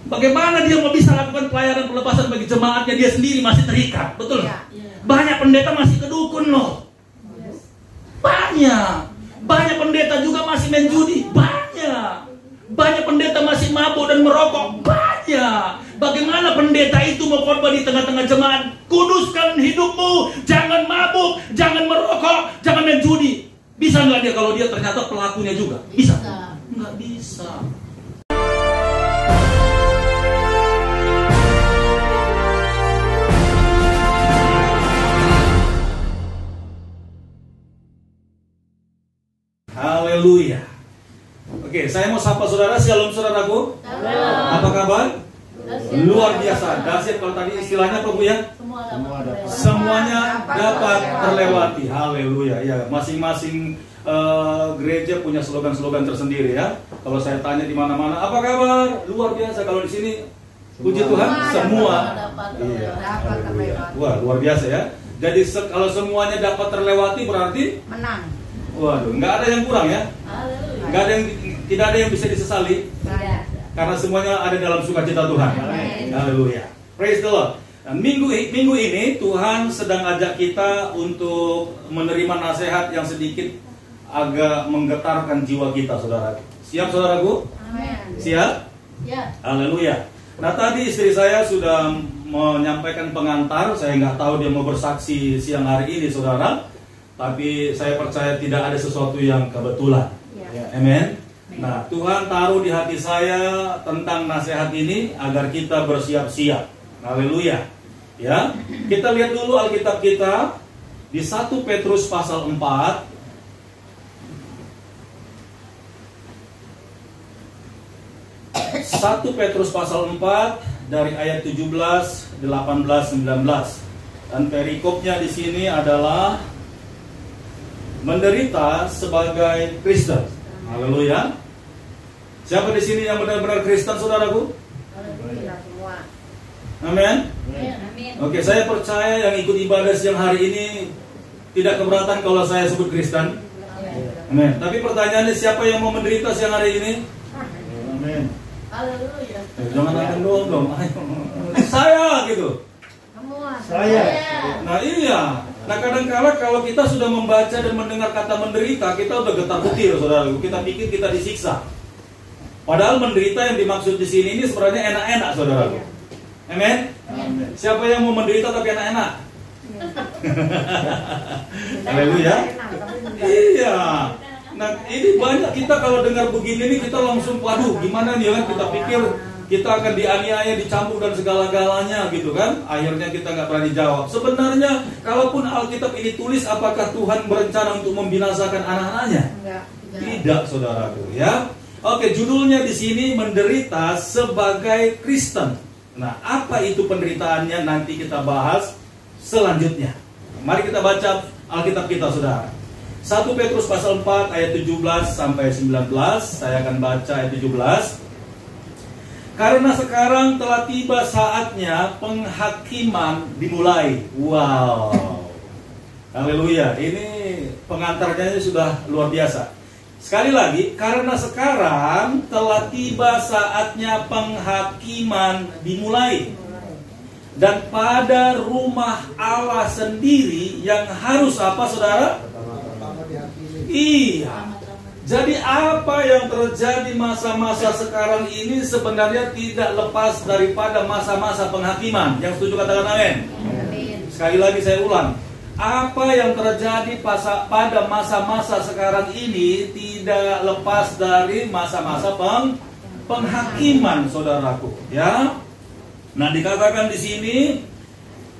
Bagaimana dia mau bisa lakukan pelayanan pelepasan bagi jemaatnya, dia sendiri masih terikat, betul? Banyak pendeta masih kedukun loh. Banyak pendeta juga masih main judi. Banyak pendeta masih mabuk dan merokok. Bagaimana pendeta itu mau khotbah di tengah-tengah jemaat? Kuduskan hidupmu, jangan mabuk, jangan merokok, jangan main judi. Bisa nggak dia kalau dia ternyata pelakunya juga? Bisa? Nggak bisa. Haleluya. Oke, saya mau sapa saudara. Shalom saudaraku. Apa kabar? Luar biasa. Dahsyat. Kalau tadi istilahnya apa Bu ya? Semuanya dapat terlewati. Haleluya. Ya, masing-masing gereja punya slogan-slogan tersendiri ya. Kalau saya tanya di mana-mana, apa kabar? Luar biasa. Kalau di sini puji Tuhan, semua iya. Wah, luar biasa ya. Jadi kalau semuanya dapat terlewati berarti menang. Waduh, nggak ada yang kurang ya. Nggak ada yang, tidak ada yang bisa disesali. Karena semuanya ada dalam sukacita Tuhan. Haleluya. Praise the Lord. Nah, minggu ini Tuhan sedang ajak kita untuk menerima nasihat yang sedikit agak menggetarkan jiwa kita, saudara. Siap saudaraku? Amin. Siap? Ya. Haleluya. Nah, tadi istri saya sudah menyampaikan pengantar. Saya nggak tahu dia mau bersaksi siang hari ini, saudara. Tapi saya percaya tidak ada sesuatu yang kebetulan. Ya. Amen. Nah, Tuhan taruh di hati saya tentang nasihat ini agar kita bersiap-siap. Haleluya. Ya. Kita lihat dulu Alkitab kita di 1 Petrus pasal 4. 1 Petrus pasal 4 dari ayat 17, 18, 19. Dan perikopnya di sini adalah menderita sebagai Kristen. Haleluya. Siapa di sini yang benar-benar Kristen, saudaraku? Amin. Oke, saya percaya yang ikut ibadah siang hari ini tidak keberatan kalau saya sebut Kristen. Amin. Tapi pertanyaannya, siapa yang mau menderita siang hari ini? Amin. Haleluya. Jangan akan dong. Saya gitu. Saya. Nah iya. Nah kadang-kala kalau kita sudah membaca dan mendengar kata menderita, kita udah getar getir, saudara. Kita pikir kita disiksa. Padahal menderita yang dimaksud di sini ini sebenarnya enak-enak, saudara. Amin. Siapa yang mau menderita tapi enak-enak? Haleluya. Iya. Nah ini banyak kita kalau dengar begini nih kita langsung waduh gimana nih kan, kita pikir kita akan dianiaya, dicampur dan segala-galanya gitu kan. Akhirnya kita nggak berani jawab. Sebenarnya kalaupun Alkitab ini tulis, apakah Tuhan berencana untuk membinasakan anak-anaknya? Tidak, saudaraku ya. Oke, judulnya di sini menderita sebagai Kristen. Nah, apa itu penderitaannya nanti kita bahas selanjutnya. Mari kita baca Alkitab kita, saudara. 1 Petrus pasal 4 ayat 17 sampai 19. Saya akan baca ayat 17. Karena sekarang telah tiba saatnya penghakiman dimulai. Wow. Haleluya. Ini pengantarnya sudah luar biasa. Sekali lagi, karena sekarang telah tiba saatnya penghakiman dimulai. Dan pada rumah Allah sendiri yang harus apa, saudara? Iya. Jadi apa yang terjadi masa-masa sekarang ini sebenarnya tidak lepas daripada masa-masa penghakiman. Yang setuju katakan amin. Sekali lagi saya ulang. Apa yang terjadi pada masa-masa sekarang ini tidak lepas dari masa-masa penghakiman, saudaraku. Ya. Nah, dikatakan di sini,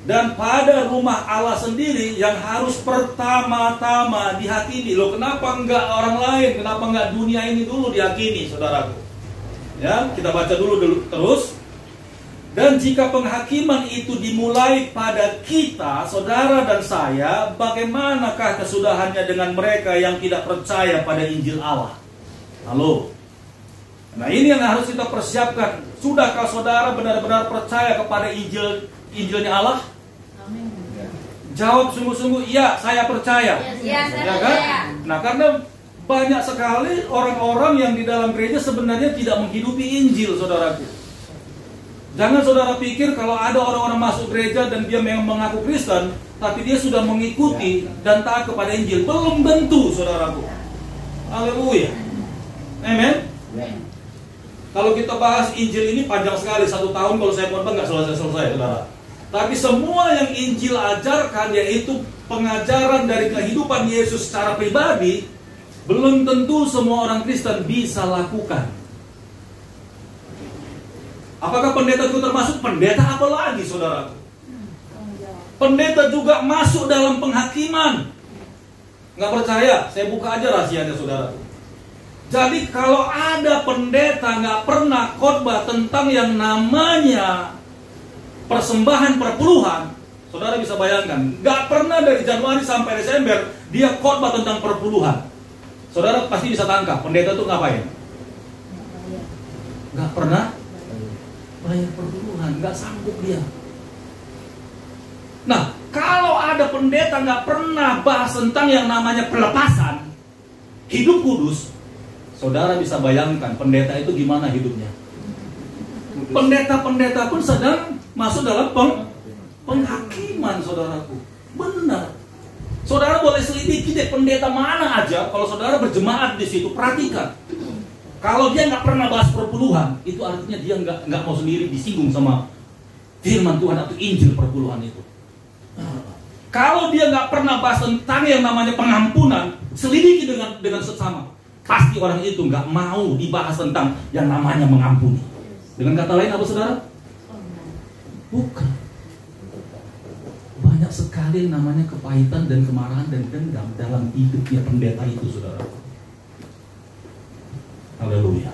dan pada rumah Allah sendiri yang harus pertama-tama dihakimi. Loh, kenapa enggak orang lain? Kenapa enggak dunia ini dulu dihakimi, saudaraku? Ya, kita baca dulu terus. Dan jika penghakiman itu dimulai pada kita, saudara dan saya, bagaimanakah kesudahannya dengan mereka yang tidak percaya pada Injil Allah? Halo. Nah, ini yang harus kita persiapkan. Sudahkah saudara benar-benar percaya kepada Injilnya Allah? Amin. Jawab sungguh-sungguh, iya, saya percaya. Ya, saya percaya. Nah, karena banyak sekali orang-orang yang di dalam gereja sebenarnya tidak menghidupi Injil, saudaraku. Jangan saudara pikir kalau ada orang-orang masuk gereja dan dia memang mengaku Kristen, tapi dia sudah mengikuti dan taat kepada Injil. Belum tentu, saudaraku. Haleluya. Amen. Kalau kita bahas Injil ini panjang sekali, 1 tahun kalau saya khotbah nggak selesai-selesai, saudara. Tapi semua yang Injil ajarkan, yaitu pengajaran dari kehidupan Yesus secara pribadi, belum tentu semua orang Kristen bisa lakukan. Apakah pendeta itu termasuk? Pendeta apa lagi, saudara? Pendeta juga masuk dalam penghakiman. Nggak percaya? Saya buka aja rahasianya, saudara. Jadi kalau ada pendeta nggak pernah khotbah tentang yang namanya persembahan perpuluhan, saudara bisa bayangkan, nggak pernah dari Januari sampai Desember dia khotbah tentang perpuluhan. Saudara pasti bisa tangkap, pendeta itu ngapain? Nggak pernah bayar perpuluhan, nggak sanggup dia. Nah, kalau ada pendeta nggak pernah bahas tentang yang namanya pelepasan, hidup kudus, saudara bisa bayangkan pendeta itu gimana hidupnya. Pendeta-pendeta pun sedang masuk dalam penghakiman, saudaraku. Benar. Saudara boleh selidiki deh pendeta mana aja. Kalau saudara berjemaat di situ, perhatikan. Kalau dia nggak pernah bahas perpuluhan, itu artinya dia nggak mau sendiri disinggung sama firman Tuhan atau Injil perpuluhan itu. Kalau dia nggak pernah bahas tentang yang namanya pengampunan, selidiki dengan sesama. Pasti orang itu nggak mau dibahas tentang yang namanya mengampuni. Dengan kata lain apa, saudara? Bukan. Banyak sekali yang namanya kepahitan dan kemarahan dan dendam dalam hidupnya pendeta itu, saudara. Haleluya.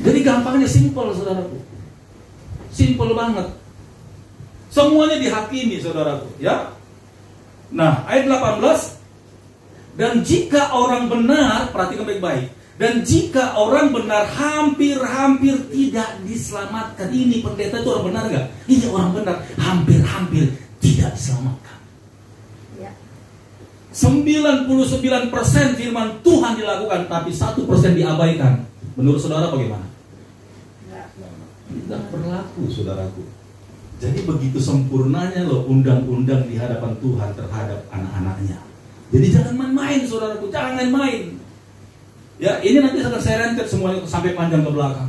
Jadi gampangnya simpel, saudaraku. Simpel banget. Semuanya dihakimi, saudaraku, ya. Nah, ayat 18. Dan jika orang benar, perhatikan baik-baik. Dan jika orang benar hampir-hampir tidak diselamatkan. Ini pendeta itu orang benar gak? Ini orang benar hampir-hampir tidak diselamatkan. 99% firman Tuhan dilakukan, tapi 1% diabaikan. Menurut saudara bagaimana? Tidak berlaku, saudaraku. Jadi begitu sempurnanya loh undang-undang di hadapan Tuhan terhadap anak-anaknya. Jadi jangan main-main, saudaraku, jangan main-main. Ya, ini nanti akan saya rentet semuanya sampai panjang ke belakang.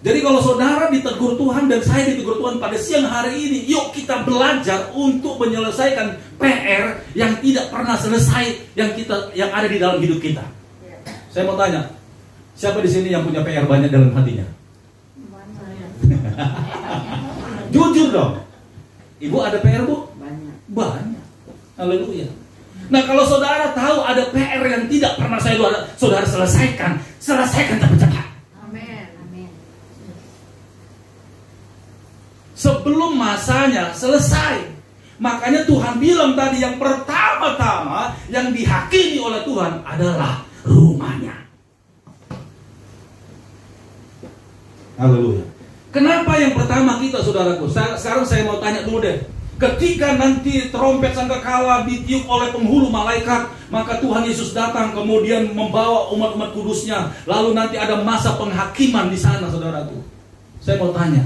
Jadi kalau saudara ditegur Tuhan dan saya ditegur Tuhan pada siang hari ini, yuk kita belajar untuk menyelesaikan PR yang tidak pernah selesai yang ada di dalam hidup kita. Saya mau tanya, siapa di sini yang punya PR banyak dalam hatinya? Jujur dong. Ibu ada PR, Bu? Banyak. Haleluya. Nah, kalau saudara tahu ada PR yang tidak pernah saudara selesaikan cepat-cepat. Amin. Sebelum masanya selesai. Makanya Tuhan bilang tadi yang pertama-tama yang dihakimi oleh Tuhan adalah rumahnya. Haleluya. Kenapa yang pertama kita, saudaraku? Sekarang saya mau tanya dulu deh. Ketika nanti trompet sangkakala ditiup oleh penghulu malaikat, maka Tuhan Yesus datang kemudian membawa umat-umat kudusnya. Lalu nanti ada masa penghakiman di sana, saudaraku. Saya mau tanya,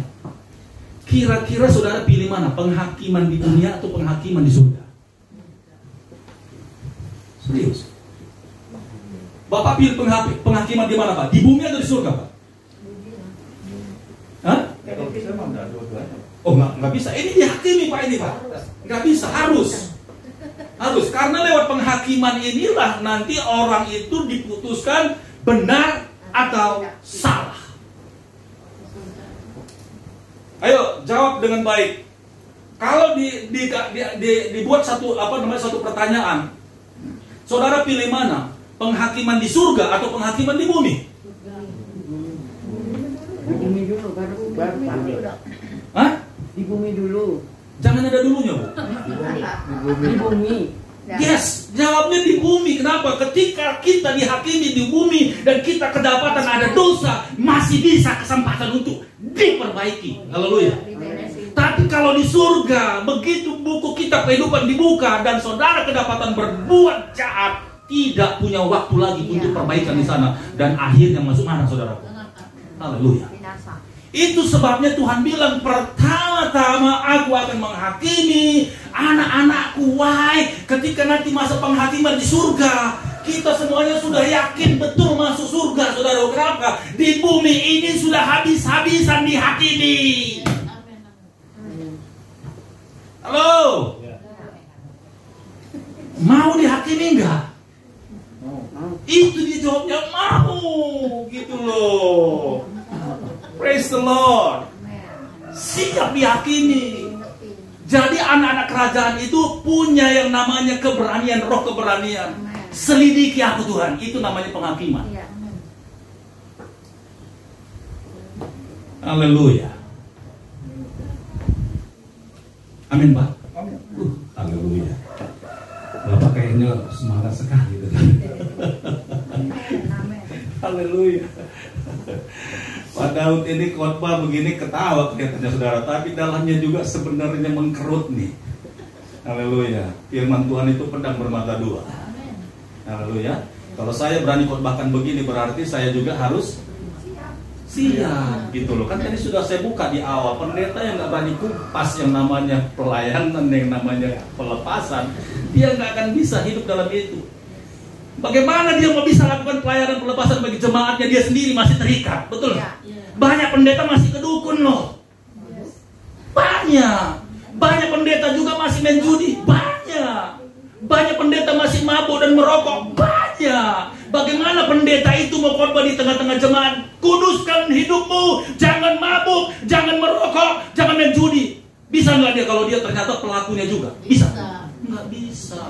kira-kira saudara pilih mana? Penghakiman di dunia atau penghakiman di surga? Serius? Bapak pilih penghakiman di mana, Pak? Di bumi atau di surga, Pak? Hah? Oh, nggak bisa. Ini dihakimi, Pak, ini, Pak. Nggak bisa, harus. Karena lewat penghakiman inilah nanti orang itu diputuskan benar atau salah. Ayo jawab dengan baik. Kalau dibuat satu pertanyaan, saudara pilih mana? Penghakiman di surga atau penghakiman di bumi? Di bumi dulu, baru. Hah? Di bumi dulu. Jangan ada dulunya, Bu. Di bumi. Yes, jawabnya di bumi. Kenapa? Ketika kita dihakimi di bumi dan kita kedapatan ada dosa, masih bisa kesempatan untuk diperbaiki. Haleluya. Tapi kalau di surga, begitu buku kitab kehidupan dibuka dan saudara kedapatan berbuat jahat, tidak punya waktu lagi untuk perbaikan di sana dan akhirnya masuk mana, saudara? Haleluya. Itu sebabnya Tuhan bilang, pertama-tama aku akan menghakimi anak-anakku. Why? Ketika nanti masa penghakiman di surga, kita semuanya sudah yakin betul masuk surga, saudara. Kenapa? Di bumi ini sudah habis-habisan dihakimi. Halo? Mau dihakimi enggak? Itu dia jawabnya, mau. Gitu loh. Praise the Lord. Siap dihakimi. Jadi anak-anak kerajaan itu punya yang namanya keberanian, roh keberanian. Selidiki aku Tuhan, itu namanya penghakiman. Haleluya. Amin, Pak. Haleluya. Bapak kayaknya semangat sekali. Haleluya. Pak Daud ini khotbah begini ketawa kelihatannya saudara, tapi dalamnya juga sebenarnya mengkerut nih. Haleluya. Firman Tuhan itu pedang bermata dua. Haleluya. Kalau saya berani khotbahkan begini, berarti saya juga harus siap gitu loh. Kan tadi sudah saya buka di awal, pendeta yang nggak berani kupas yang namanya pelayanan, yang namanya pelepasan, dia nggak akan bisa hidup dalam itu. Bagaimana dia mau bisa lakukan pelayanan pelepasan bagi jemaatnya, dia sendiri masih terikat, betul? Banyak pendeta masih kedukun loh. Banyak pendeta juga masih main judi. Banyak pendeta masih mabuk dan merokok. Bagaimana pendeta itu mau khotbah di tengah-tengah jemaat? Kuduskan hidupmu, jangan mabuk, jangan merokok, jangan main judi. Bisa nggak dia kalau dia ternyata pelakunya juga? Bisa? Nggak bisa.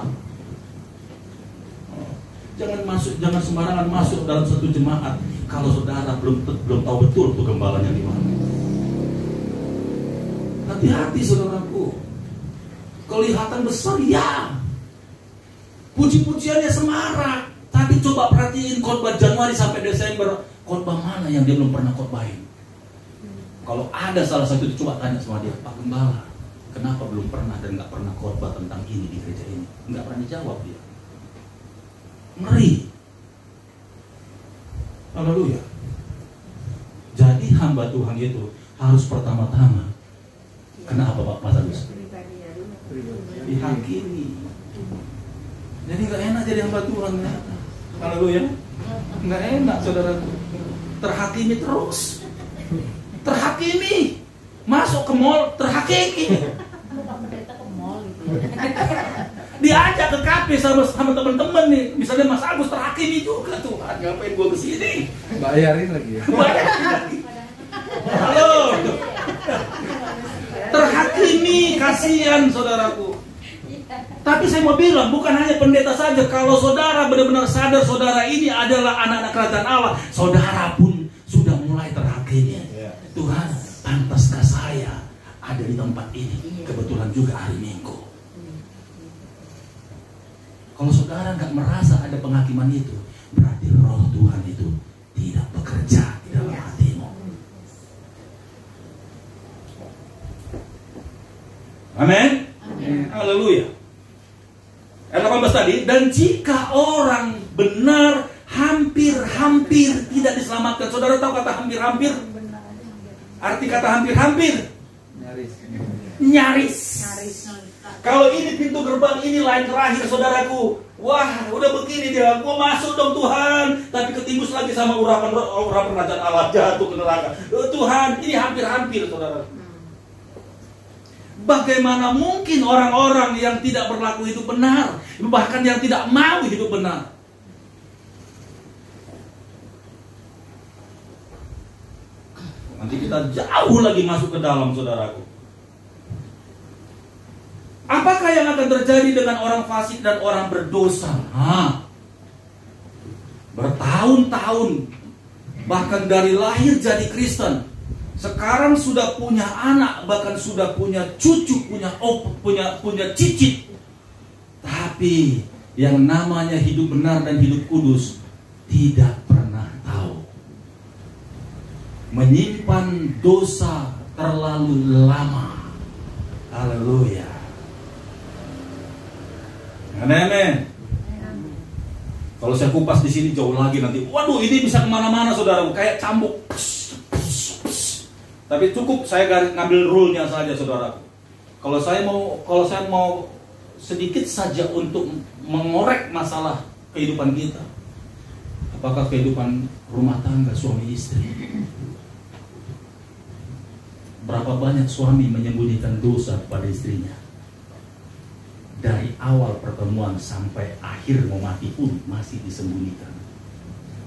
Jangan sembarangan masuk dalam satu jemaat kalau saudara belum tahu betul tuh gembalanya di mana. Hati-hati saudaraku. Kelihatan besar ya. Puji-pujiannya semarak, tapi coba perhatiin khotbah Januari sampai Desember, khotbah mana yang dia belum pernah khotbahin? Kalau ada salah satu itu, coba tanya sama dia, Pak Gembala, kenapa belum pernah dan nggak pernah khotbah tentang ini di gereja ini? Nggak pernah dijawab dia. Ngeri. Haleluya. Jadi hamba Tuhan itu harus pertama-tama, kenapa Pak Mas Agus? Dihakimi. Jadi nggak enak jadi hamba Tuhan. Haleluya. Nggak enak saudaraku. Terhakimi terus. Terhakimi. Masuk ke mall terhakimi. Diajak ke kafe sama teman-teman nih, misalnya Mas Agus terhakimi juga, Tuhan ngapain gua kesini? Bayarin lagi ya. Bayarin lagi. Halo. Terhakimi, kasihan saudaraku. Tapi saya mau bilang, bukan hanya pendeta saja. Kalau saudara benar-benar sadar saudara ini adalah anak-anak kerajaan Allah, saudara pun sudah mulai terhakimi. Tuhan, pantaskah saya ada di tempat ini? Kebetulan juga hari Minggu. Kalau saudara nggak merasa ada penghakiman itu, berarti roh Tuhan itu tidak bekerja di dalam hatimu. Amin. Haleluya. Ayat 18 tadi, dan jika orang benar hampir-hampir tidak diselamatkan. Saudara tahu kata hampir-hampir? Arti kata hampir-hampir? Nyaris. Kalau ini pintu gerbang, ini lain terakhir saudaraku. Wah, udah begini dia, gua masuk dong Tuhan, tapi ketimbus lagi sama urapan kerajaan Allah, jatuh ke neraka. Tuhan, ini hampir-hampir saudara. Bagaimana mungkin orang-orang yang tidak berlaku hidup benar, bahkan yang tidak mau hidup benar? Nanti kita jauh lagi masuk ke dalam saudaraku. Apakah yang akan terjadi dengan orang fasik dan orang berdosa? Bertahun-tahun, bahkan dari lahir jadi Kristen, sekarang sudah punya anak, bahkan sudah punya cucu, punya cicit. Tapi yang namanya hidup benar dan hidup kudus tidak pernah tahu. Menyimpan dosa terlalu lama. Haleluya. Amin. Kalau saya kupas di sini jauh lagi nanti. Waduh, ini bisa kemana-mana saudara. Kayak cambuk. Tapi cukup saya ngambil rule-nya saja, saudaraku. Kalau saya mau sedikit saja untuk mengorek masalah kehidupan kita. Apakah kehidupan rumah tangga suami istri? Berapa banyak suami menyembunyikan dosa pada istrinya? Dari awal pertemuan sampai akhir mau mati pun masih disembunyikan.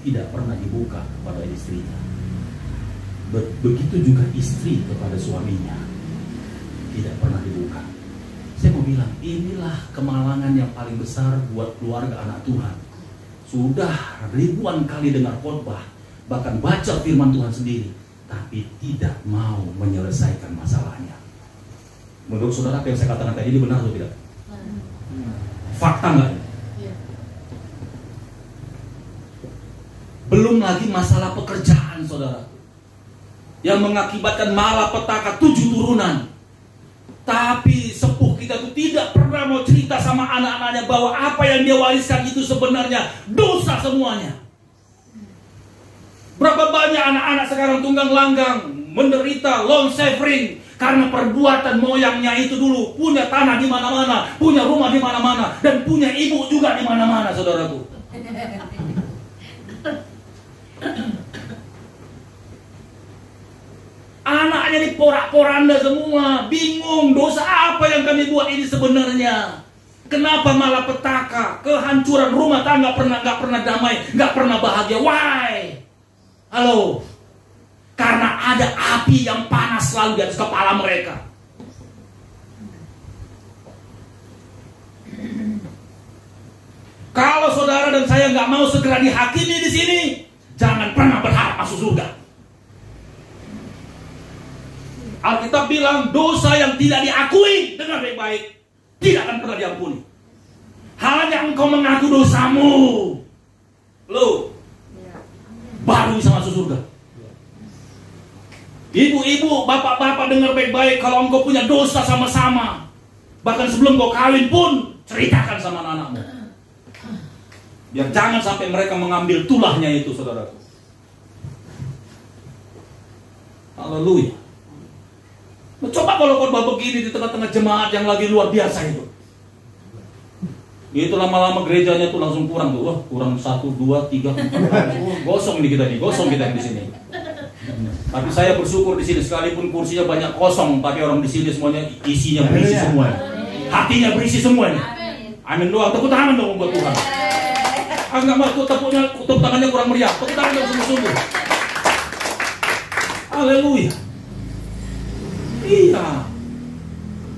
Tidak pernah dibuka kepada istrinya. Begitu juga istri kepada suaminya. Tidak pernah dibuka. Saya mau bilang, inilah kemalangan yang paling besar buat keluarga anak Tuhan. Sudah ribuan kali dengar khotbah, bahkan baca firman Tuhan sendiri, tapi tidak mau menyelesaikan masalahnya. Menurut saudara, apa yang saya katakan tadi ini benar atau tidak? Fakta nggak? Belum lagi masalah pekerjaan, saudara, yang mengakibatkan malapetaka 7 turunan. Tapi sepuh kita itu tidak pernah mau cerita sama anak-anaknya bahwa apa yang dia wariskan itu sebenarnya dosa semuanya. Berapa banyak anak-anak sekarang tunggang langgang, menderita long suffering karena perbuatan moyangnya itu dulu. Punya tanah di mana-mana, punya rumah di mana-mana, dan punya ibu juga di mana-mana, saudaraku. Anaknya ini porak-poranda semua, bingung dosa apa yang kami buat ini sebenarnya. Kenapa malah petaka, kehancuran rumah tangga nggak pernah damai, nggak pernah bahagia. Why? Halo, karena ada api yang panas selalu di atas kepala mereka. Kalau saudara dan saya nggak mau segera dihakimi di sini, jangan pernah berharap masuk surga. Alkitab bilang dosa yang tidak diakui dengan baik-baik tidak akan pernah diampuni. Hanya engkau mengaku dosamu, lo baru bisa masuk surga. Ibu-ibu, bapak-bapak dengar baik-baik, kalau engkau punya dosa sama-sama, bahkan sebelum kau kawin pun ceritakan sama anak-anakmu. Biar jangan sampai mereka mengambil tulahnya itu, saudaraku. Haleluya. Coba kalau khotbah begini di tengah-tengah jemaat yang lagi luar biasa itu. Itu lama-lama gerejanya tuh langsung kurang tuh. Wah, kurang 1, 2, 3, 4. Gosong nih kita nih, gosong kita di sini. Tapi saya bersyukur di sini sekalipun kursinya banyak kosong, tapi orang di sini semuanya isinya berisi semua. Hatinya berisi semua. Amin doang, tepuk tangan dong buat Tuhan. Enggak mau tepuk tangannya kurang meriah. Tepuk tangan dong sungguh-sungguh. Haleluya. Iya.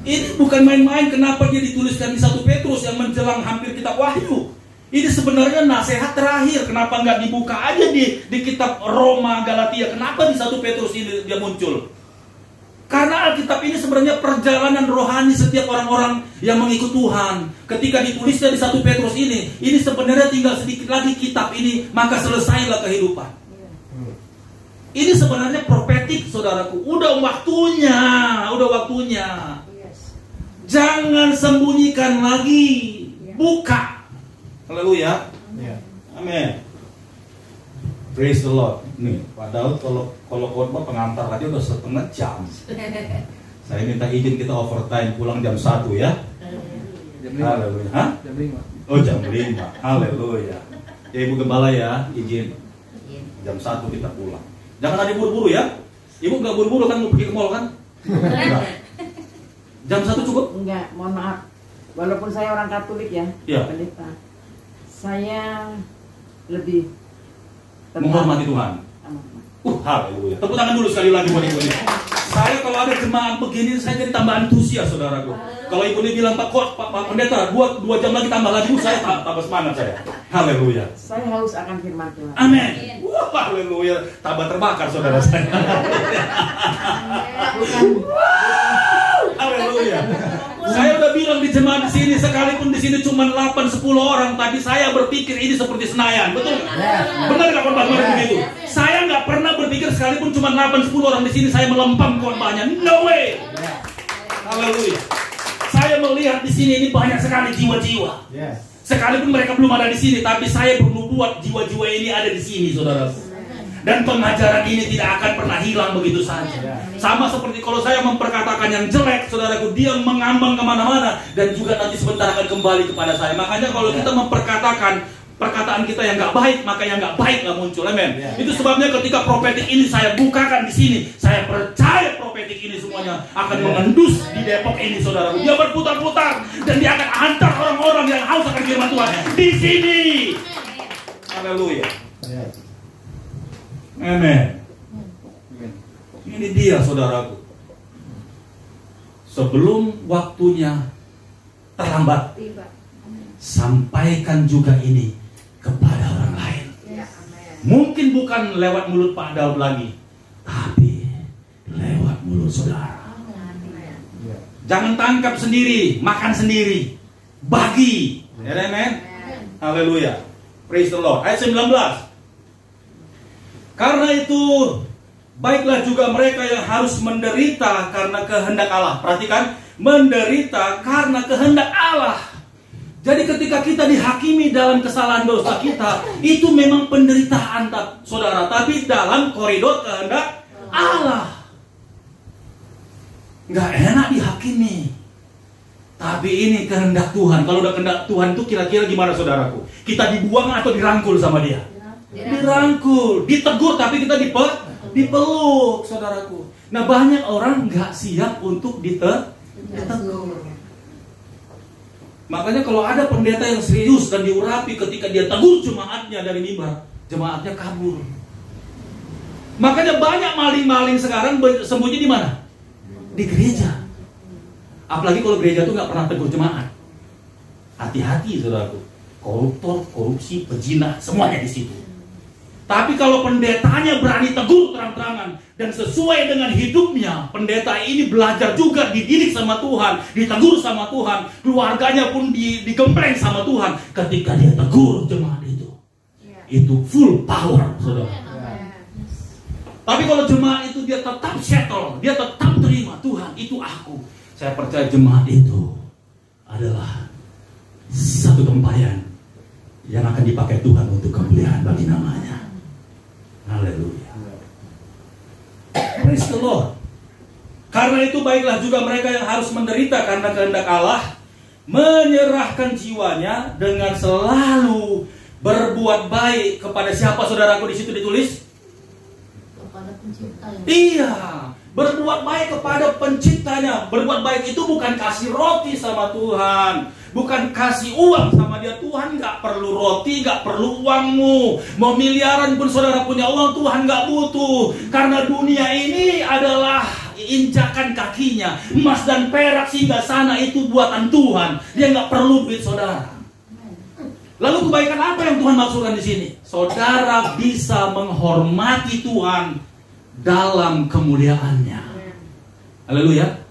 Ini bukan main-main. Kenapa dia dituliskan di 1 Petrus yang menjelang hampir kitab Wahyu? Ini sebenarnya nasihat terakhir. Kenapa nggak dibuka aja di kitab Roma, Galatia? Kenapa di 1 Petrus ini dia muncul? Karena Alkitab ini sebenarnya perjalanan rohani setiap orang-orang yang mengikut Tuhan. Ketika ditulisnya di 1 Petrus ini sebenarnya tinggal sedikit lagi kitab ini, maka selesailah kehidupan. Ini sebenarnya profetik, saudaraku. Udah waktunya. Jangan sembunyikan lagi. Buka. Haleluya. Amin. Praise the Lord. Nih, Pak Daud kalau khotbah pengantar aja udah 1/2 jam. Saya minta izin kita overtime pulang jam 1 ya. Jam 5. Haleluya. Hah? Jam 5. Oh, jam 5. Haleluya. Ya Ibu Gembala ya, izin. Jam 1 kita pulang. Jangan ada buru-buru ya. Ibu nggak buru-buru kan mau pergi ke mall kan? Enggak. Jam 1 cukup? Enggak, mohon maaf. Walaupun saya orang Katolik ya, pendeta. Saya lebih menghormati Tuhan. Haleluya. Tepuk tangan dulu sekali lagi buat Ibu ini. Saya kalau ada jemaat begini saya jadi tambah antusias, saudaraku. Kalau Ibu ini bilang Pak Pendeta 2 jam lagi tambah lagi, saya tambah semangat saya. Haleluya. Saya haus akan firman Tuhan. Amin. Wah, haleluya. Tambah terbakar saudara saya. Haleluya. Saya udah bilang di jemaat di sini, sekalipun di sini cuma 8-10 orang, tapi saya berpikir ini seperti Senayan, betul nggak? Benar nggak khotbah begitu? Saya nggak pernah berpikir sekalipun cuma 8-10 orang di sini saya melempam khotbahnya. No way. Haleluya. Saya melihat di sini ini banyak sekali jiwa-jiwa. Sekalipun mereka belum ada di sini, tapi saya bernubuat jiwa-jiwa ini ada di sini, saudara. Dan pengajaran ini tidak akan pernah hilang begitu saja. Sama seperti kalau saya memperkatakan yang jelek, saudaraku, dia mengambang kemana-mana. Dan juga nanti sebentar akan kembali kepada saya. Makanya kalau kita memperkatakan perkataan kita yang nggak baik, maka yang nggak baik nggak muncul, amin. Itu sebabnya ketika profetik ini saya bukakan di sini, saya percaya profetik ini semuanya akan mengendus di Depok ini, saudaraku. Dia berputar-putar dan dia akan antar orang-orang yang haus akan firman Tuhan di sini. Haleluya. Amin. Ini dia, saudaraku. Sebelum waktunya terlambat, sampaikan juga ini kepada orang lain. Mungkin bukan lewat mulut Pak Daud lagi, tapi lewat mulut saudara. Jangan tangkap sendiri, makan sendiri, bagi. Amen. Haleluya. Praise the Lord. Ayat 19. Karena itu, baiklah juga mereka yang harus menderita karena kehendak Allah. Perhatikan, menderita karena kehendak Allah. Jadi ketika kita dihakimi dalam kesalahan dosa kita, itu memang penderitaan, saudara. Tapi dalam koridor kehendak Allah. Nggak enak dihakimi. Tapi ini kehendak Tuhan. Kalau udah kehendak Tuhan itu kira-kira gimana, saudaraku? Kita dibuang atau dirangkul sama dia? Dirangkul. Ditegur tapi kita dipeluk, saudaraku. Nah, banyak orang nggak siap untuk ditegur. Makanya kalau ada pendeta yang serius dan diurapi, ketika dia tegur jemaatnya dari mimbar, jemaatnya kabur. Makanya banyak maling-maling sekarang sembunyi di mana? Di gereja. Apalagi kalau gereja itu nggak pernah tegur jemaat. Hati-hati, saudaraku. Koruptor, korupsi, pezina, semuanya di situ. Tapi kalau pendetanya berani tegur terang-terangan dan sesuai dengan hidupnya, pendeta ini belajar juga, dididik sama Tuhan, ditegur sama Tuhan, keluarganya pun digembleng sama Tuhan. Ketika dia tegur jemaat itu full power, saudara. Tapi kalau jemaat itu dia tetap settle, dia tetap terima, Tuhan itu aku. Saya percaya jemaat itu adalah satu tempayan yang akan dipakai Tuhan untuk kemuliaan bagi namanya. Haleluya. Praise the Lord. Karena itu baiklah juga mereka yang harus menderita karena kehendak Allah, menyerahkan jiwanya dengan selalu berbuat baik kepada siapa, saudaraku? Di situ ditulis kepada pencipta. Iya, berbuat baik kepada penciptanya. Berbuat baik itu bukan kasih roti sama Tuhan, bukan kasih uang sama dia. Tuhan nggak perlu roti, nggak perlu uangmu. Mau miliaran pun saudara punya uang, Tuhan nggak butuh. Karena dunia ini adalah injakan kakinya. Emas dan perak singgah sana itu buatan Tuhan. Dia nggak perlu duit saudara. Lalu kebaikan apa yang Tuhan maksudkan di sini? Saudara bisa menghormati Tuhan dalam kemuliaannya. Haleluya.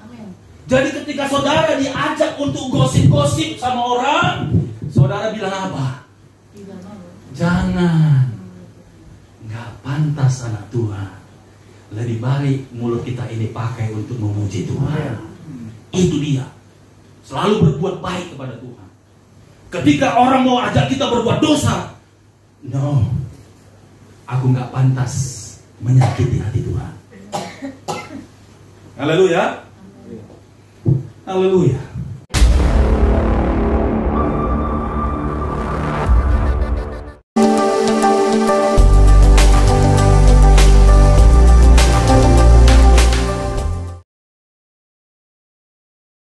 Jadi ketika saudara diajak untuk gosip-gosip sama orang, saudara bilang apa? Jangan. Nggak pantas anak Tuhan. Lebih baik mulut kita ini pakai untuk memuji Tuhan. Itu dia. Selalu berbuat baik kepada Tuhan. Ketika orang mau ajak kita berbuat dosa, no, aku nggak pantas menyakiti hati Tuhan. Haleluya. Haleluya.